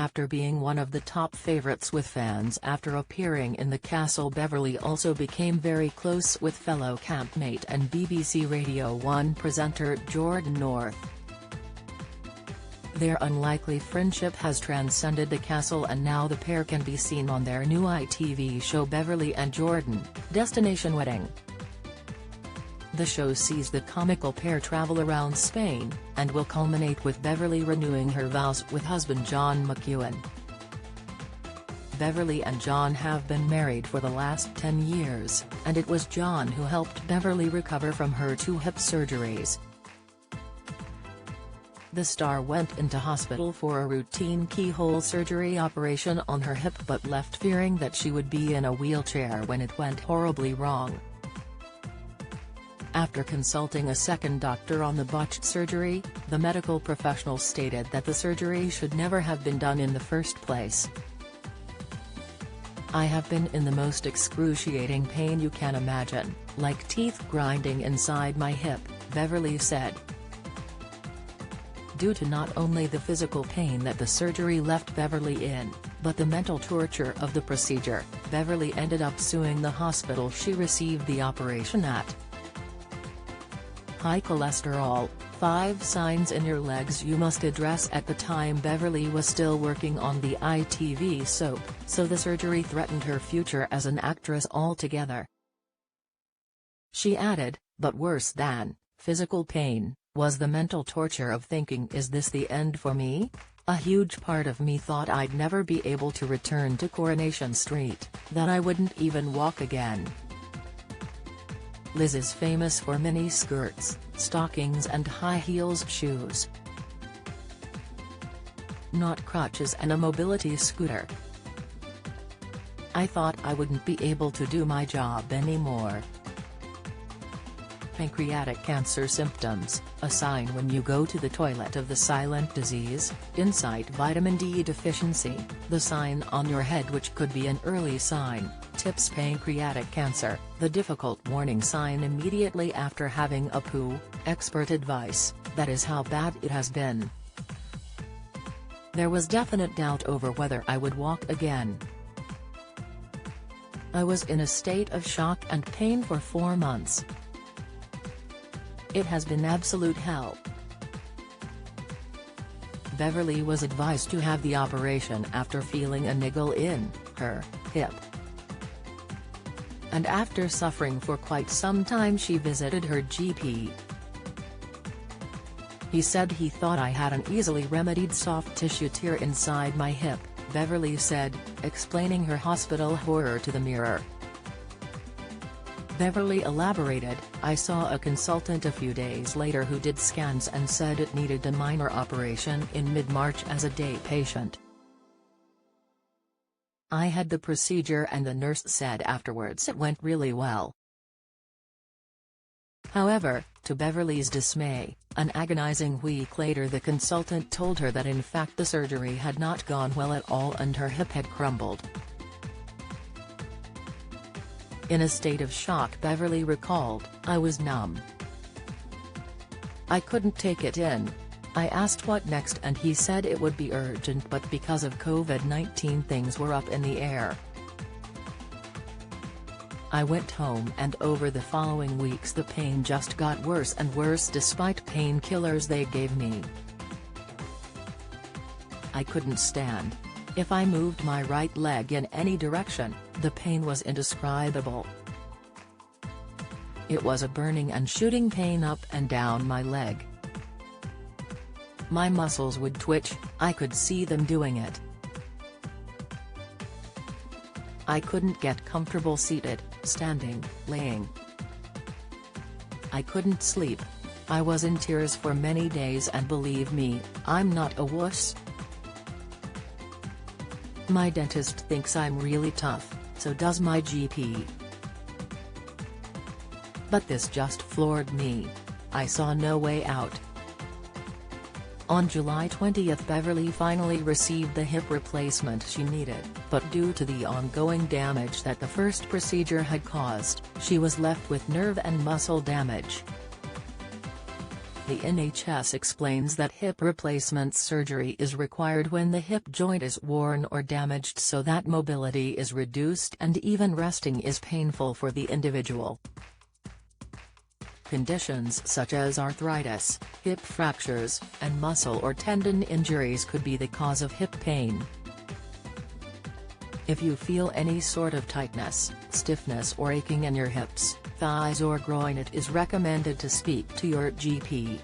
after being one of the top favorites with fans after appearing in The Castle. Beverley also became very close with fellow campmate and BBC Radio 1 presenter Jordan North. Their unlikely friendship has transcended The Castle, and now the pair can be seen on their new ITV show Beverley and Jordan, Destination Wedding. The show sees the comical pair travel around Spain, and will culminate with Beverley renewing her vows with husband John McEwen. Beverley and John have been married for the last 10 years, and it was John who helped Beverley recover from her 2 hip surgeries. The star went into hospital for a routine keyhole surgery operation on her hip but left fearing that she would be in a wheelchair when it went horribly wrong. After consulting a second doctor on the botched surgery, the medical professional stated that the surgery should never have been done in the first place. "I have been in the most excruciating pain you can imagine, like teeth grinding inside my hip," Beverley said. Due to not only the physical pain that the surgery left Beverley in, but the mental torture of the procedure, Beverley ended up suing the hospital she received the operation at. High cholesterol, 5 signs in your legs you must address. At the time Beverley was still working on the ITV soap, so the surgery threatened her future as an actress altogether. She added, "But worse than physical pain was the mental torture of thinking, is this the end for me? A huge part of me thought I'd never be able to return to Coronation Street, that I wouldn't even walk again." Liz is famous for mini skirts, stockings and high heels shoes. Not crutches and a mobility scooter. "I thought I wouldn't be able to do my job anymore." Pancreatic cancer symptoms, a sign when you go to the toilet of the silent disease, insight vitamin D deficiency, the sign on your head which could be an early sign, tips pancreatic cancer, the difficult warning sign immediately after having a poo, expert advice, that is how bad it has been. "There was definite doubt over whether I would walk again. I was in a state of shock and pain for 4 months. It has been absolute hell." Beverley was advised to have the operation after feeling a niggle in her hip. And after suffering for quite some time she visited her GP. "He said he thought I had an easily remedied soft tissue tear inside my hip," Beverley said, explaining her hospital horror to the Mirror. Beverley elaborated, "I saw a consultant a few days later who did scans and said it needed a minor operation in mid-March as a day patient. I had the procedure and the nurse said afterwards it went really well." However, to Beverley's dismay, an agonizing week later the consultant told her that in fact the surgery had not gone well at all and her hip had crumbled. In a state of shock, Beverley recalled, "I was numb. I couldn't take it in. I asked what next and he said it would be urgent, but because of COVID-19 things were up in the air. I went home and over the following weeks the pain just got worse and worse despite painkillers they gave me. I couldn't stand. If I moved my right leg in any direction, the pain was indescribable. It was a burning and shooting pain up and down my leg. My muscles would twitch, I could see them doing it. I couldn't get comfortable seated, standing, laying. I couldn't sleep. I was in tears for many days and believe me, I'm not a wuss. My dentist thinks I'm really tough, so does my GP. But this just floored me. I saw no way out." On July 20, Beverley finally received the hip replacement she needed, but due to the ongoing damage that the first procedure had caused, she was left with nerve and muscle damage. The NHS explains that hip replacement surgery is required when the hip joint is worn or damaged so that mobility is reduced and even resting is painful for the individual. Conditions such as arthritis, hip fractures, and muscle or tendon injuries could be the cause of hip pain. If you feel any sort of tightness, stiffness or aching in your hips, thighs or groin, it is recommended to speak to your GP.